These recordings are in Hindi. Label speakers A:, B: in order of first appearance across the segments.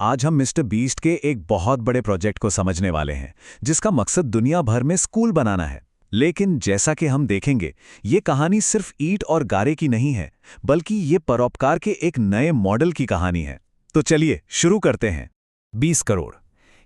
A: आज हम मिस्टर बीस्ट के एक बहुत बड़े प्रोजेक्ट को समझने वाले हैं, जिसका मकसद दुनिया भर में स्कूल बनाना है। लेकिन जैसा कि हम देखेंगे, ये कहानी सिर्फ ईंट और गारे की नहीं है, बल्कि ये परोपकार के एक नए मॉडल की कहानी है। तो चलिए शुरू करते हैं।
B: 20 करोड़।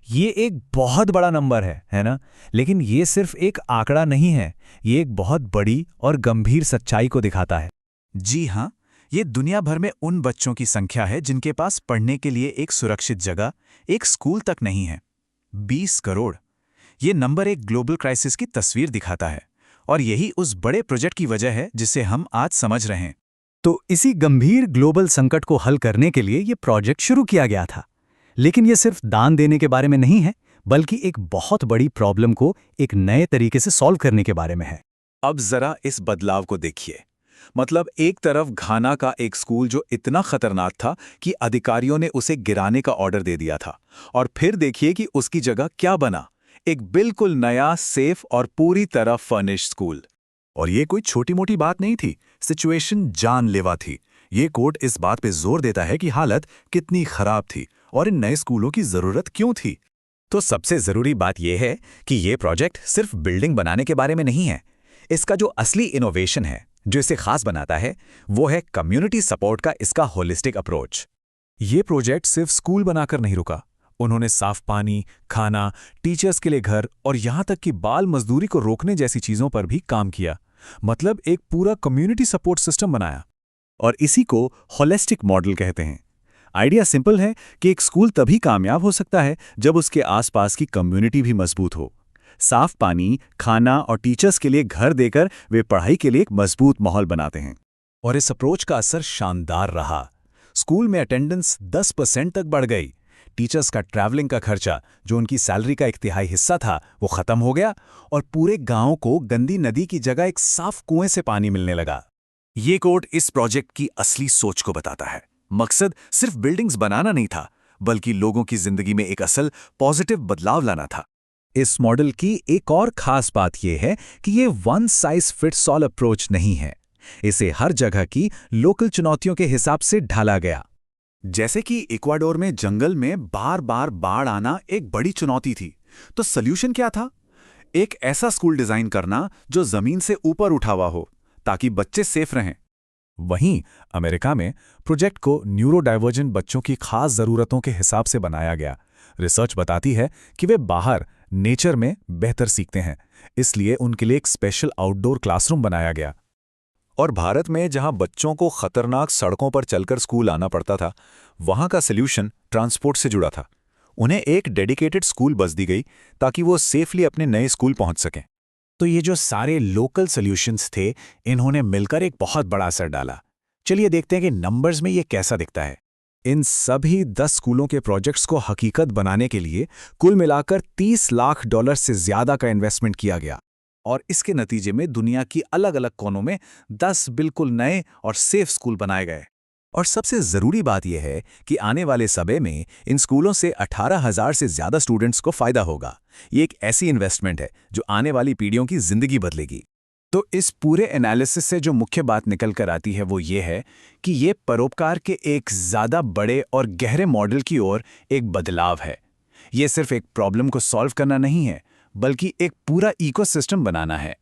B: ये एक बहुत बड़ा नंबर है ना? लेकिन ये सिर्फ एक आंकड़ा नहीं है, ये एक बहुत बड़ी और गंभीर सच्चाई को दिखाता है।
C: जी हाँ, ये दुनिया भर में उन बच्चों की संख्या है जिनके पास पढ़ने के लिए एक सुरक्षित जगह, एक स्कूल तक नहीं है। 20 करोड़। ये नंबर एक ग्लोबल क्राइसिस की तस्वीर दिखाता है, और यही उस बड़े प्रोजेक्ट की वजह है जिसे हम आज समझ रहे हैं।
B: तो इसी गंभीर ग्लोबल संकट को हल करने के लिए ये प्रोजेक्ट शुरू किया गया था। लेकिन ये सिर्फ दान देने के बारे में नहीं है, बल्कि एक बहुत बड़ी प्रॉब्लम को एक नए तरीके से सॉल्व करने के बारे में है।
C: अब जरा इस बदलाव को देखिए। मतलब एक तरफ घाना का एक स्कूल जो इतना खतरनाक था कि अधिकारियों ने उसे गिराने का ऑर्डर दे दिया था, और फिर देखिए कि उसकी जगह क्या बना, एक बिल्कुल नया, सेफ और पूरी तरह फर्निश्ड स्कूल। और ये कोई छोटी मोटी बात नहीं थी, सिचुएशन जानलेवा थी। ये कोड इस बात पे जोर देता है कि हालत कितनी खराब थी और इन नए स्कूलों की जरूरत क्यों थी।
D: तो सबसे जरूरी बात यह है कि ये प्रोजेक्ट सिर्फ बिल्डिंग बनाने के बारे में नहीं है। इसका जो असली इनोवेशन है, जो इसे खास बनाता है, वो है कम्युनिटी सपोर्ट का इसका होलिस्टिक अप्रोच।
A: ये प्रोजेक्ट सिर्फ स्कूल बनाकर नहीं रुका। उन्होंने साफ पानी, खाना, टीचर्स के लिए घर और यहाँ तक कि बाल मजदूरी को रोकने जैसी चीज़ों पर भी काम किया। मतलब एक पूरा कम्युनिटी सपोर्ट सिस्टम बनाया।
C: और इसी को होलिस्टिक मॉडल कहते हैं। आइडिया सिंपल है कि एक स्कूल तभी कामयाब हो सकता है जब उसके आसपास की कम्युनिटी भी मजबूत हो। साफ पानी, खाना और टीचर्स के लिए घर देकर वे पढ़ाई के लिए एक मजबूत माहौल बनाते हैं।
A: और इस अप्रोच का असर शानदार रहा। स्कूल में अटेंडेंस 10% तक बढ़ गई। टीचर्स का ट्रैवलिंग का खर्चा, जो उनकी सैलरी का 1/3 हिस्सा था, वो खत्म हो गया, और पूरे गांव को गंदी नदी की जगह एक साफ कुएं से पानी मिलने लगा।
C: ये कोड इस प्रोजेक्ट की असली सोच को बताता है। मकसद सिर्फ बिल्डिंग्स बनाना नहीं था, बल्कि लोगों की जिंदगी में एक असल पॉजिटिव बदलाव लाना था।
A: इस मॉडल की एक और खास बात यह है कि ये one size fits all approach नहीं है। इसे हर जगह की लोकल चुनौतियों के हिसाब से ढाला गया।
C: जैसे कि इक्वाडोर में जंगल में बार बार बाढ़ आना एक बड़ी चुनौती थी, तो सल्यूशन क्या था? एक ऐसा स्कूल डिजाइन करना जो जमीन से ऊपर उठा हुआ हो, ताकि बच्चे सेफ रहें।
A: वहीं अमेरिका में प्रोजेक्ट को न्यूरो डाइवर्जेंट बच्चों की खास जरूरतों के हिसाब से बनाया गया। रिसर्च बताती है कि वे बाहर नेचर में बेहतर सीखते हैं, इसलिए उनके लिए एक स्पेशल आउटडोर क्लासरूम बनाया गया।
D: और भारत में जहां बच्चों को खतरनाक सड़कों पर चलकर स्कूल आना पड़ता था, वहां का सल्यूशन ट्रांसपोर्ट से जुड़ा था। उन्हें एक डेडिकेटेड स्कूल बस दी गई ताकि वो सेफली अपने नए स्कूल पहुंच सकें।
A: तो ये जो सारे लोकल सॉल्यूशंस थे, इन्होंने मिलकर एक बहुत बड़ा असर डाला। चलिए देखते हैं कि नंबर्स में ये कैसा दिखता है। इन सभी 10 स्कूलों के प्रोजेक्ट्स को हकीकत बनाने के लिए कुल मिलाकर $30 लाख से ज्यादा का इन्वेस्टमेंट किया गया, और इसके नतीजे में दुनिया की अलग अलग कोनों में 10 बिल्कुल नए और सेफ स्कूल बनाए गए। और सबसे जरूरी बात यह है कि आने वाले समय में इन स्कूलों से 18,000 से ज्यादा स्टूडेंट्स को फायदा होगा। ये एक ऐसी इन्वेस्टमेंट है जो आने वाली पीढ़ियों की जिंदगी बदलेगी। तो इस पूरे एनालिसिस से जो मुख्य बात निकल कर आती है वो ये है कि ये परोपकार के एक ज्यादा बड़े और गहरे मॉडल की ओर एक बदलाव है। ये सिर्फ एक प्रॉब्लम को सॉल्व करना नहीं है, बल्कि एक पूरा इकोसिस्टम बनाना है।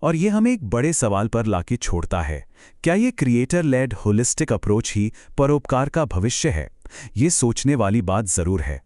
A: और ये हमें एक बड़े सवाल पर लाके छोड़ता है, क्या ये क्रिएटर लेड होलिस्टिक अप्रोच ही परोपकार का भविष्य है? ये सोचने वाली बात जरूर है।